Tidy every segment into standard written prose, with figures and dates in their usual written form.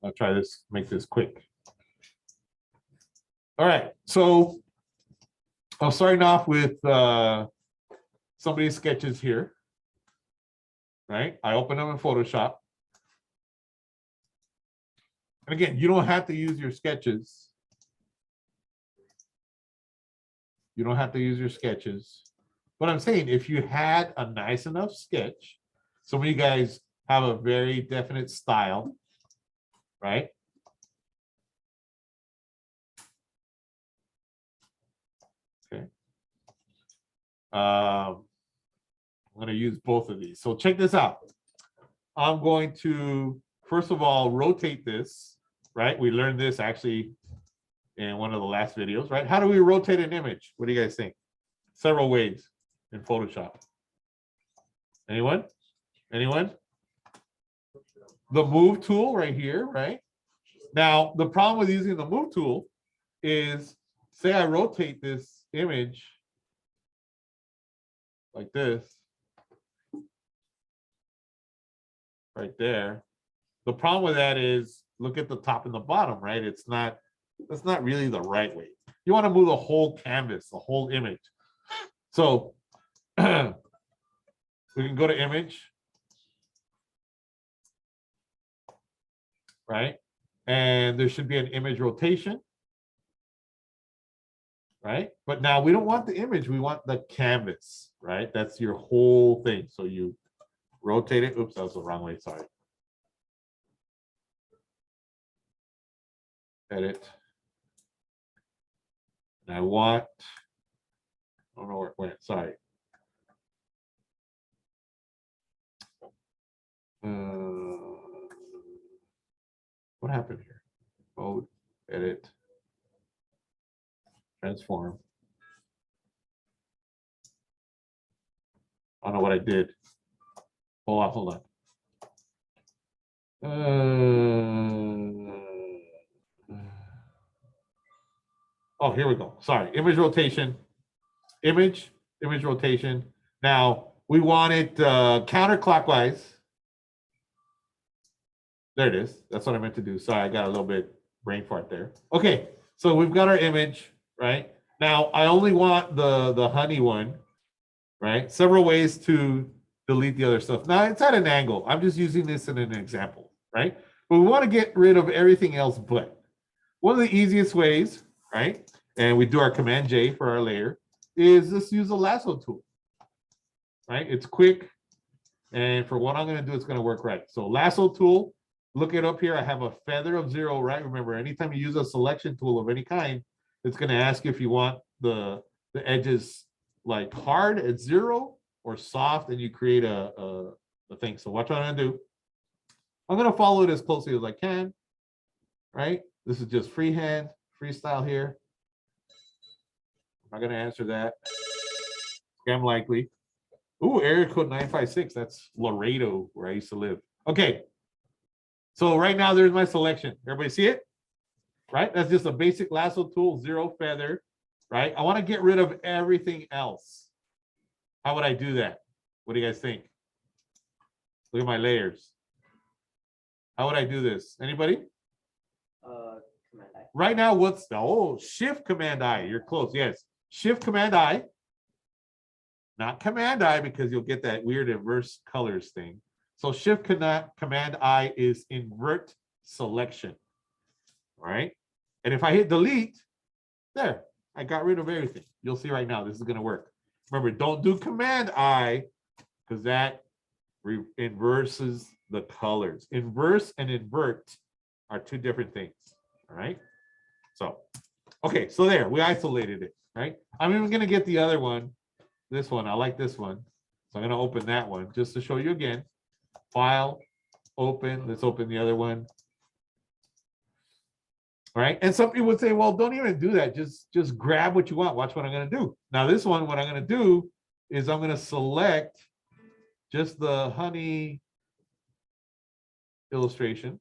I'll try this, make this quick. All right, so I'm starting off with somebody's sketches here, right? I open them in Photoshop. And again, you don't have to use your sketches. You don't have to use your sketches. But I'm saying, if you had a nice enough sketch, some of you guys have a very definite style, right? Okay. I'm going to use both of these. So check this out. I'm going to, first of all, rotate this, right? We learned this actually in one of the last videos, right? How do we rotate an image? What do you guys think? Several ways in Photoshop. Anyone? Anyone? The move tool right here, right? Now, the problem with using the move tool is, say I rotate this image like this, right there. The problem with that is, look at the top and the bottom, right? That's not really the right way. You want to move the whole canvas, the whole image. So we can go to image, right? And there should be an image rotation, right? But now we don't want the image, we want the canvas, right? That's your whole thing. So you rotate it. Oops, that was the wrong way, sorry. Edit. And I want, I don't know where it went, sorry. What happened here? Mode, edit, transform. I don't know what I did. Hold on. Oh, here we go. Sorry, image rotation, image rotation. Now we want it counterclockwise. There it is. That's what I meant to do. Sorry, I got a little bit brain fart there. Okay, so we've got our image, right? Now I only want the honey one, right? Several ways to delete the other stuff. Now it's at an angle. I'm just using this in an example, right? But we want to get rid of everything else but. One of the easiest ways, right? And we do our Command J for our layer, is just use the lasso tool, right? It's quick. And for what I'm going to do, it's going to work right. So lasso tool, look it up here. I have a feather of 0, right? Remember, anytime you use a selection tool of any kind, it's going to ask you if you want the edges like hard at 0 or soft, and you create a thing. So watch what I'm going to do. I'm going to follow it as closely as I can, right? This is just freehand, freestyle here. I'm not going to answer that. Scam likely. Ooh, area code 956. That's Laredo, where I used to live. Okay. So right now, there's my selection. Everybody see it? Right? That's just a basic lasso tool, 0 feather, right? I want to get rid of everything else. How would I do that? What do you guys think? Look at my layers. How would I do this? Anybody? Command I. Right now, what's the, oh, Shift Command I. You're close. Yes. Shift Command I. Not Command I, because you'll get that weird inverse colors thing. So Shift Command I is invert selection. All right. And if I hit delete, there, I got rid of everything. You'll see right now, this is going to work. Remember, don't do Command I, because that inverses the colors. Inverse and invert are two different things. All right. So, okay, so there, we isolated it, right? I'm even going to get the other one. This one, I like this one. So I'm going to open that one just to show you again. File, open. Let's open the other one. All right. And some people would say, well, don't even do that. Just grab what you want. Watch what I'm going to do. Now, this one, what I'm going to do is I'm going to select just the honey illustration.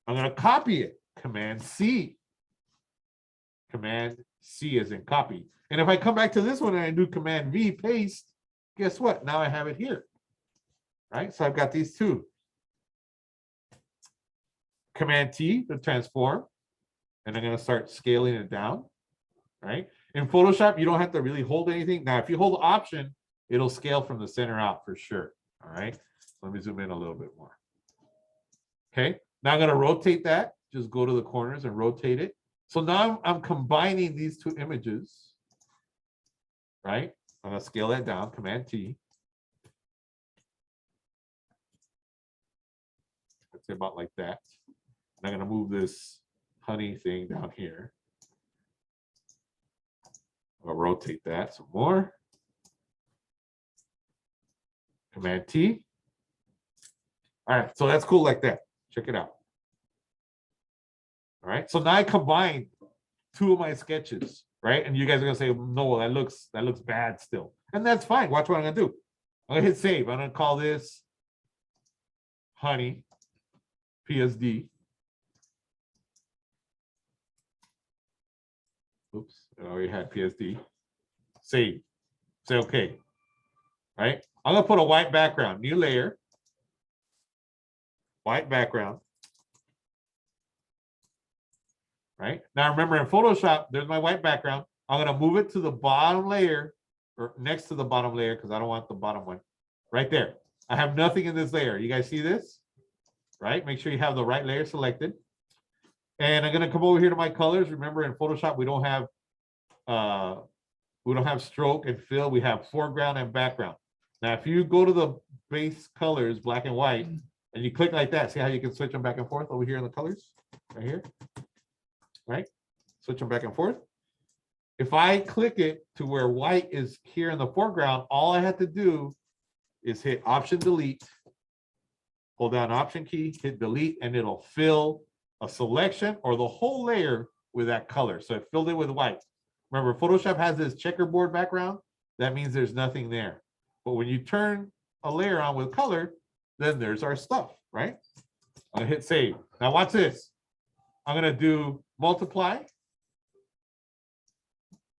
I'm going to copy it. Command C. Command C as in copy. And if I come back to this one and I do Command V, paste, guess what? Now I have it here. Right? So I've got these two. Command T to transform. And I'm going to start scaling it down, right? In Photoshop, you don't have to really hold anything. Now, if you hold Option, it'll scale from the center out for sure, all right? Let me zoom in a little bit more. Okay, now I'm going to rotate that. Just go to the corners and rotate it. So now I'm combining these two images, right? I'm going to scale that down, Command T. Let's say about like that. And I'm going to move this honey thing down here. I'll rotate that some more. Command T. All right, so that's cool like that. Check it out. All right, so now I combined two of my sketches, right? And you guys are gonna say, no, that looks bad still. And that's fine. Watch what I'm gonna do. I'm gonna hit save. I'm gonna call this honey PSD. Oops, I already had PSD. Save. Say okay. Right? I'm gonna put a white background, new layer, white background. Right? Now remember in Photoshop, there's my white background. I'm gonna move it to the bottom layer or next to the bottom layer because I don't want the bottom one. Right there. I have nothing in this layer. You guys see this? Right? Make sure you have the right layer selected. And I'm gonna come over here to my colors. Remember in Photoshop, we don't have stroke and fill. We have foreground and background. Now, if you go to the base colors, black and white, and you click like that, see how you can switch them back and forth over here in the colors? Right here. Right? Switch them back and forth. If I click it to where white is here in the foreground, all I have to do is hit Option Delete, hold down Option key, hit Delete, and it'll fill a selection or the whole layer with that color. So it filled it with white. Remember, Photoshop has this checkerboard background. That means there's nothing there. But when you turn a layer on with color, then there's our stuff, right? I'm gonna hit save. Now watch this. I'm gonna do multiply.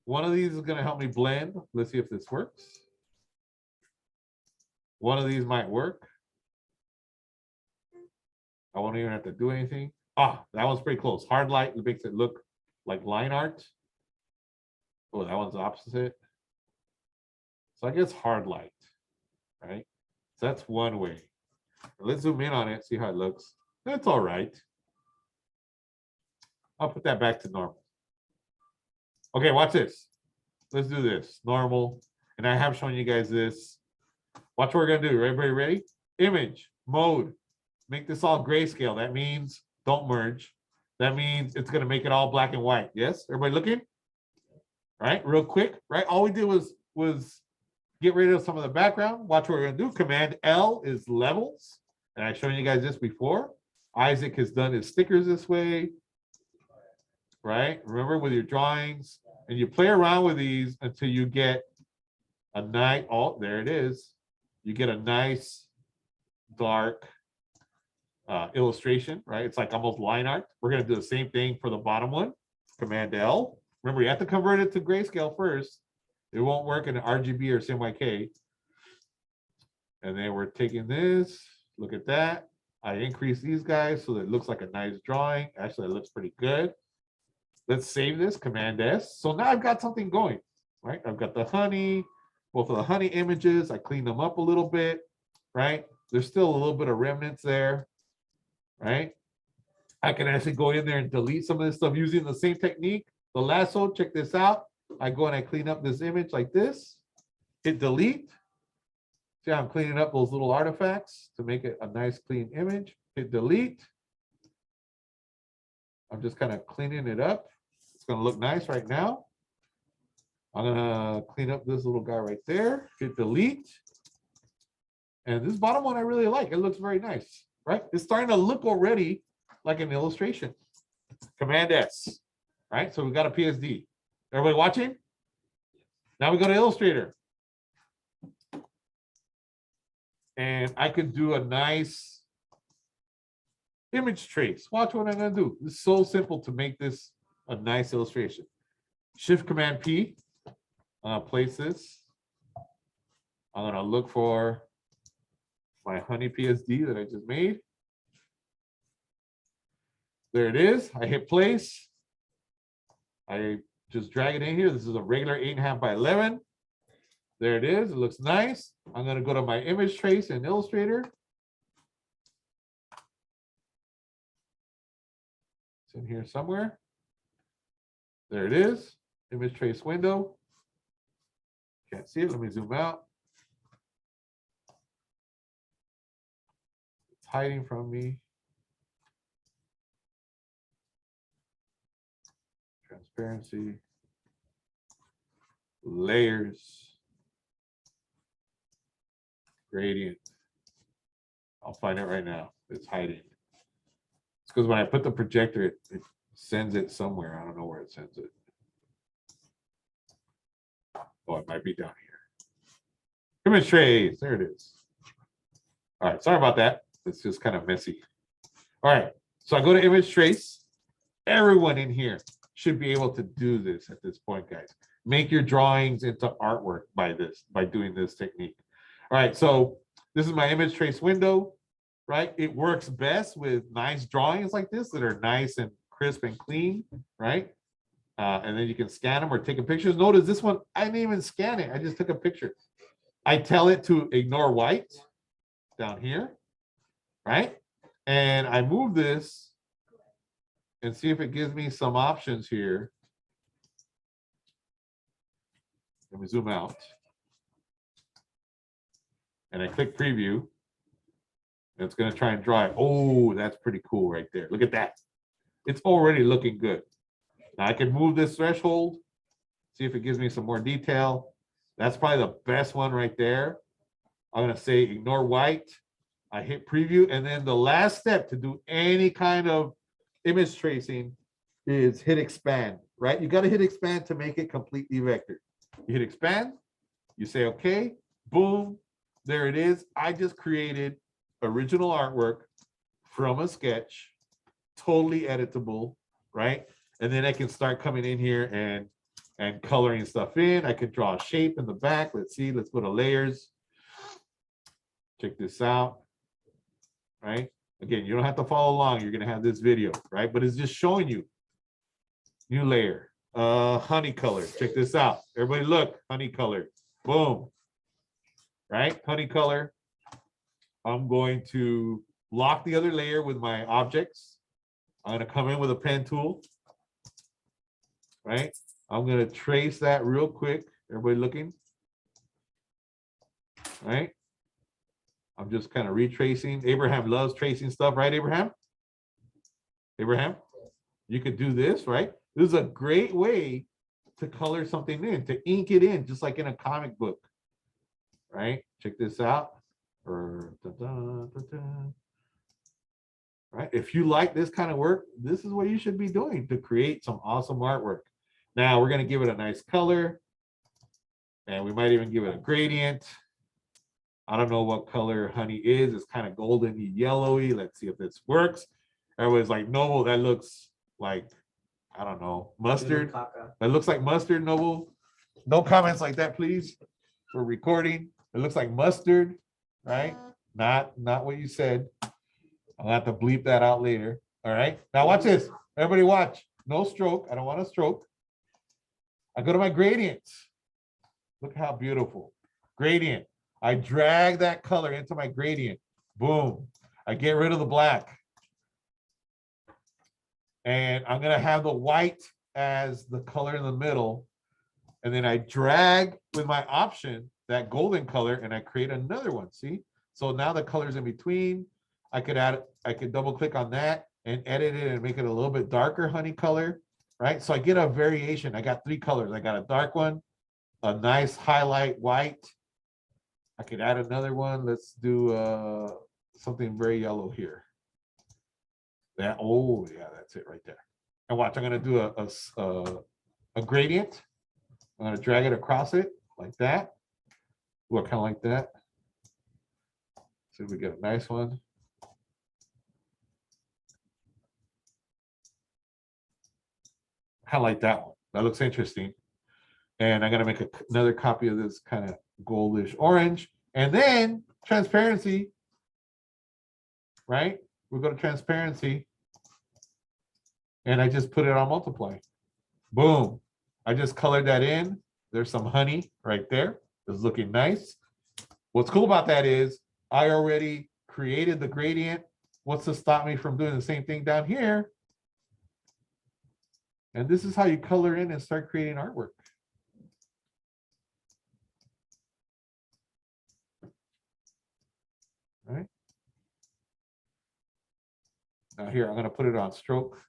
One of these is gonna help me blend. Let's see if this works. One of these might work. I won't even have to do anything. Ah, that one's pretty close. Hard light makes it look like line art. Oh, that one's opposite. So I guess hard light, right? So that's one way. Let's zoom in on it, see how it looks. That's all right. I'll put that back to normal. Okay, watch this. Let's do this. Normal. And I have shown you guys this. Watch what we're gonna do. Everybody ready? Image, mode. Make this all grayscale. That means don't merge. That means it's gonna make it all black and white. Yes? Everybody looking? Right? Real quick, right? All we did was get rid of some of the background. Watch what we're gonna do. Command L is levels. And I've shown you guys this before. Isaac has done his stickers this way. Right? Remember with your drawings. And you play around with these until you get a nice, oh, there it is. You get a nice dark illustration, right? It's like almost line art. We're gonna do the same thing for the bottom one. Command L. Remember, you have to convert it to grayscale first. It won't work in RGB or CMYK. And then we're taking this, look at that. I increase these guys so that it looks like a nice drawing. Actually, it looks pretty good. Let's save this, Command S. So now I've got something going, right? I've got the honey, both of the honey images. I cleaned them up a little bit, right? There's still a little bit of remnants there, right? I can actually go in there and delete some of this stuff using the same technique. The lasso, check this out. I go and I clean up this image like this, hit delete. See how I'm cleaning up those little artifacts to make it a nice clean image. Hit delete. I'm just kind of cleaning it up. It's gonna look nice right now. I'm gonna clean up this little guy right there, hit delete. And this bottom one I really like. It looks very nice, right? It's starting to look already like an illustration. Command S, right? So we got a PSD. Everybody watching? Now we go to Illustrator. And I could do a nice image trace. Watch what I'm gonna do. It's so simple to make this a nice illustration. Shift Command P. I'm gonna place this. I'm gonna look for my honey PSD that I just made. There it is. I hit place. I just drag it in here. This is a regular 8.5 by 11. There it is. It looks nice. I'm going to go to my image trace in Illustrator. It's in here somewhere. There it is. Image trace window. Can't see it. Let me zoom out. It's hiding from me. Transparency. Layers. Gradient. I'll find it right now. It's hiding. It's because when I put the projector, it sends it somewhere. I don't know where it sends it. Oh, it might be down here. Image trace. There it is. All right. Sorry about that. It's just kind of messy. All right. So I go to image trace. Everyone in here should be able to do this at this point, guys. Make your drawings into artwork by doing this technique. All right. So this is my image trace window, right? It works best with nice drawings like this that are nice and crisp and clean, right? And then you can scan them or take pictures. Notice this one, I didn't even scan it. I just took a picture. I tell it to ignore white down here, right? And I move this and see if it gives me some options here. Let me zoom out. And I click preview. And it's going to try and draw it. Oh, that's pretty cool right there. Look at that. It's already looking good. Now I can move this threshold, see if it gives me some more detail. That's probably the best one right there. I'm going to say ignore white. I hit preview. And then the last step to do any kind of image tracing is hit expand, right? You got to hit expand to make it completely vector. You hit expand, you say, okay, boom, there it is. I just created original artwork from a sketch, totally editable, right? And then I can start coming in here and coloring stuff in. I can draw a shape in the back. Let's see, let's go to layers. Check this out, right? Again, you don't have to follow along. You're gonna have this video, right? But it's just showing you. New layer, honey color. Check this out. Everybody look, honey color. Boom, right? Honey color. I'm going to lock the other layer with my objects. I'm gonna come in with a pen tool. Right? I'm going to trace that real quick. Everybody looking? Right? I'm just kind of retracing. Abraham loves tracing stuff, right, Abraham? Abraham? You could do this, right? This is a great way to color something in, to ink it in, just like in a comic book. Right? Check this out. Right? If you like this kind of work, this is what you should be doing to create some awesome artwork. Now we're going to give it a nice color, and we might even give it a gradient. I don't know what color honey is. It's kind of golden yellowy. Let's see if this works. Everybody's like, no, that looks like, I don't know, mustard. That looks like mustard, Noble. No comments like that, please. We're recording. It looks like mustard, right? Not what you said. I'll have to bleep that out later. All right. Now watch this. Everybody watch. No stroke. I don't want a stroke. I go to my gradients. Look how beautiful. Gradient. I drag that color into my gradient. Boom. I get rid of the black. And I'm going to have the white as the color in the middle. And then I drag with my option that golden color and I create another one. See? So now the color's in between. I could add, I could double click on that and edit it and make it a little bit darker honey color. Right? So I get a variation. I got 3 colors. I got a dark one, a nice highlight white. I could add another one. Let's do something very yellow here. That, oh yeah, that's it right there. And watch, I'm gonna do a gradient. I'm gonna drag it across it like that. Ooh, kind of like that. See if we get a nice one. Kind of like that one. That looks interesting. And I'm gonna make another copy of this kind of goldish orange. And then transparency, right? We'll go to transparency. and I just put it on multiply. Boom. I just colored that in. There's some honey right there. It's looking nice. What's cool about that is I already created the gradient. What's to stop me from doing the same thing down here? And this is how you color in and start creating artwork. All right. Now here, I'm going to put it on stroke,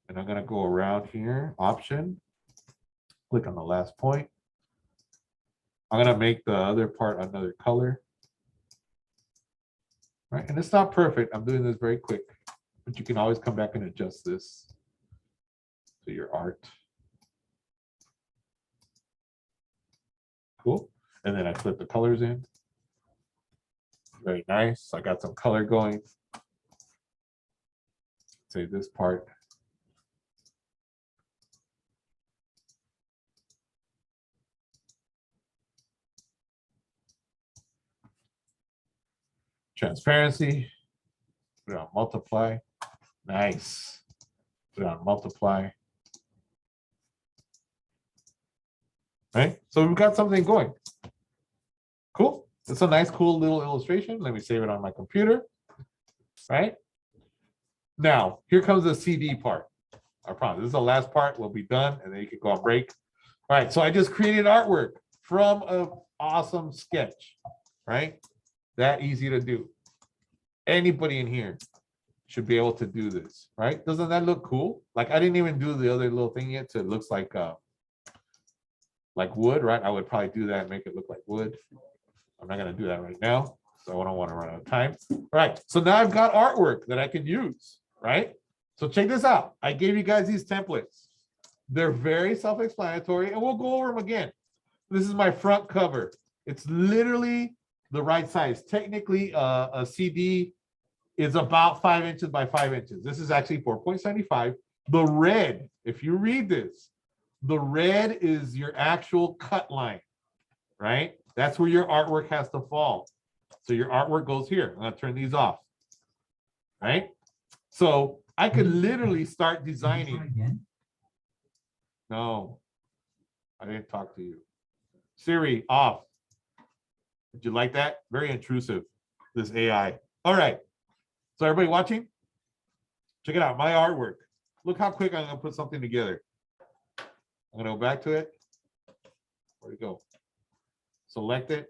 and I'm going to go around here, option, click on the last point. I'm going to make the other part another color. Right, and it's not perfect. I'm doing this very quick, but you can always come back and adjust this to your art. Cool. And then I flip the colors in. Very nice. I got some color going. Say this part. Transparency. Put it on multiply. Nice. Put it on multiply. Right? So we've got something going. Cool. It's a nice, cool little illustration. Let me save it on my computer. Right? Now, here comes the CD part. I promise. This is the last part. We'll be done, and then you can go on break. All right. So I just created artwork from an awesome sketch. Right? That easy to do. Anybody in here should be able to do this, right? Doesn't that look cool? Like I didn't even do the other little thing yet, so it looks like wood, right? I would probably do that and make it look like wood. I'm not gonna do that right now, so I don't want to run out of time. All right, so now I've got artwork that I can use, right? So check this out. I gave you guys these templates. They're very self-explanatory, and we'll go over them again. This is my front cover. It's literally the right size. Technically, a CD is about 5 inches by 5 inches. This is actually 4.75. The red, if you read this, the red is your actual cut line, right? That's where your artwork has to fall. So your artwork goes here. I'm gonna turn these off, right? So I could literally start designing. No, I didn't talk to you. Siri, off. Did you like that? Very intrusive, this AI. All right. So everybody watching, check it out, my artwork. Look how quick I'm gonna put something together. I'm gonna go back to it. Where'd it go? Select it,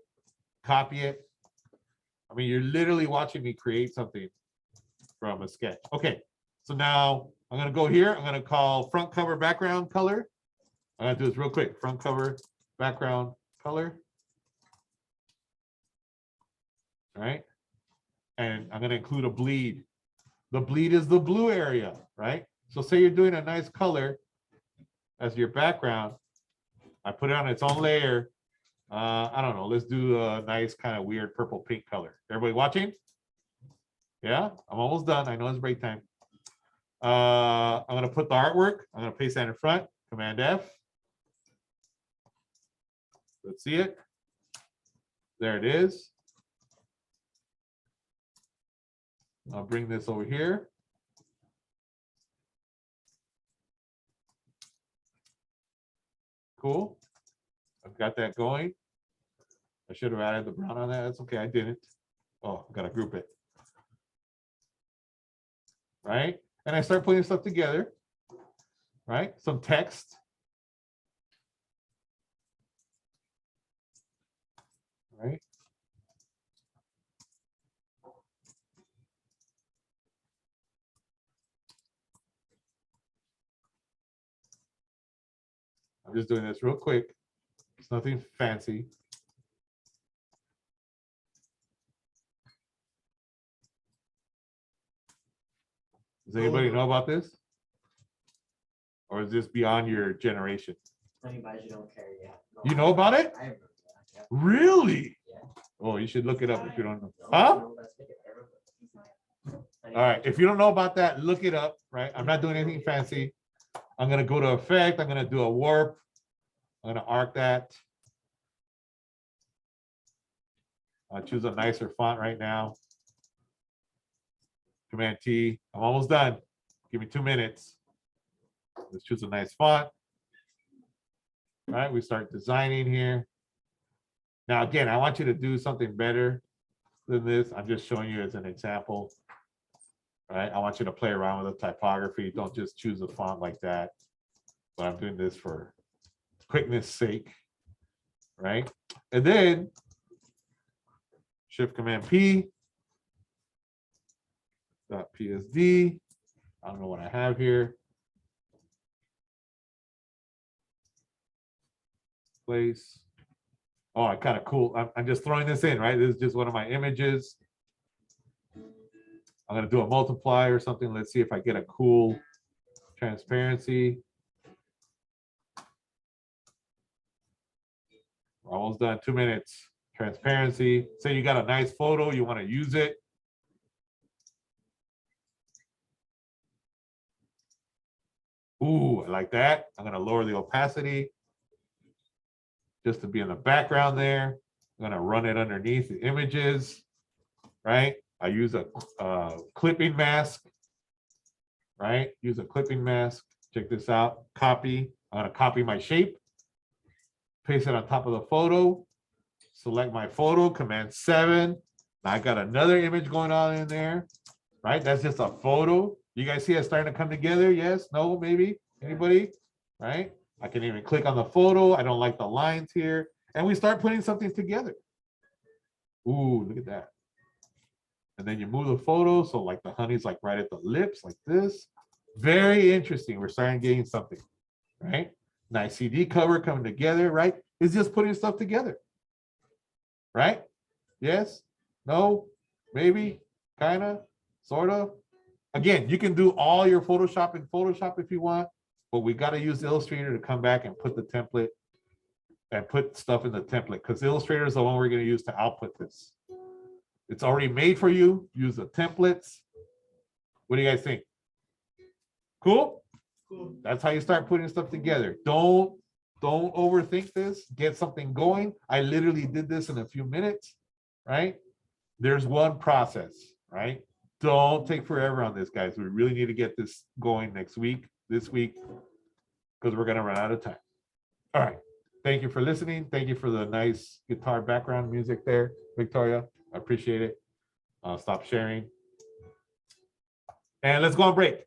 copy it. I mean, you're literally watching me create something from a sketch. Okay, so now I'm gonna go here. I'm gonna call front cover background color. I'm gonna do this real quick. Front cover background color. All right. And I'm going to include a bleed. The bleed is the blue area, right? So say you're doing a nice color as your background. I put it on its own layer. I don't know. Let's do a nice kind of weird purple pink color. Everybody watching? Yeah, I'm almost done. I know it's break time. I'm going to put the artwork. I'm going to paste that in front. Command F. Let's see it. There it is. I'll bring this over here. Cool. I've got that going. I should have added the brown on that. That's okay. I didn't. Oh, I've got to group it. Right? And I start putting stuff together. Right? Some text. Right? I'm just doing this real quick. It's nothing fancy. Does anybody know about this? Or is this beyond your generation? Anybody you don't care yet. No, You know about it? I remember that. Yeah. Really? Yeah. Oh, you should look it up if you don't know. No, Huh? no, that's okay. I remember. All right. If you don't know about that, look it up, right? I'm not doing anything fancy. I'm going to go to effect. I'm going to do a warp. I'm going to arc that. I'll choose a nicer font right now. Command T. I'm almost done. Give me 2 minutes. Let's choose a nice font. All right, we start designing here. Now, again, I want you to do something better than this. I'm just showing you as an example. All right, I want you to play around with the typography. Don't just choose a font like that. But I'm doing this for quickness sake, right? And then Shift Command P, .psd. I don't know what I have here. Place. Oh, kind of cool. I'm just throwing this in, right? This is just one of my images. I'm gonna do a multiply or something. Let's see if I get a cool transparency. We're almost done, 2 minutes. Transparency. Say you got a nice photo, you want to use it. Ooh, I like that. I'm gonna lower the opacity just to be in the background there. I'm gonna run it underneath the images, right? I use a clipping mask, right? Use a clipping mask. Check this out. Copy. I'm gonna copy my shape, paste it on top of the photo, select my photo, Command 7. I got another image going on in there, right? That's just a photo. You guys see it starting to come together? Yes, no, maybe? Anybody? Right? I can even click on the photo. I don't like the lines here. And we start putting something together. Ooh, look at that. And then you move the photo. So like the honey's like right at the lips, like this. Very interesting. We're starting getting something, right? Nice CD cover coming together, right? It's just putting stuff together, right? Yes, no, maybe, kind of, sort of. Again, you can do all your Photoshop in Photoshop if you want, but we got to use Illustrator to come back and put the template and put stuff in the template because Illustrator is the one we're going to use to output this. It's already made for you. Use the templates. What do you guys think? Cool? Cool. That's how you start putting stuff together. Don't overthink this. Get something going. I literally did this in a few minutes, right? There's one process, right? Don't take forever on this, guys. We really need to get this going next week, this week, because we're going to run out of time. All right. Thank you for listening. Thank you for the nice guitar background music there, Victoria. I appreciate it. Stop sharing. And let's go on break.